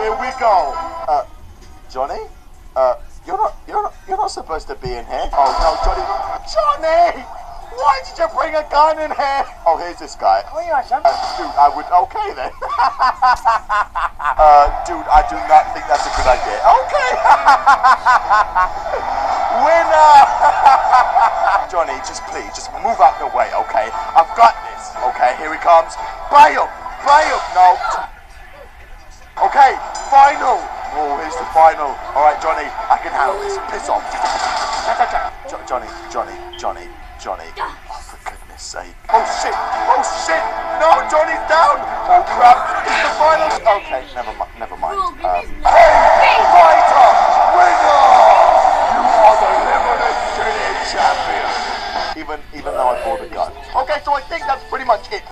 here we go. Johnny? You're not supposed to be in here. Oh no, Johnny. Johnny! Why did you bring a gun in here? Oh, here's this guy. Oh, you want some? Dude, I would. Okay then. Dude, I do not think that's a good idea. Okay. Winner! Johnny, just please, just move out the way, okay? I've got this. Okay, here he comes. Bam! Bam! No. Okay, final. Oh, here's the final. All right, Johnny, I can handle this. Piss off. Johnny. Oh, for goodness sake. Oh, shit. No, Johnny's down. Oh, crap. It's the final. Okay, never mind. Hey, fighter! Winner! You are the Limited City champion. Even though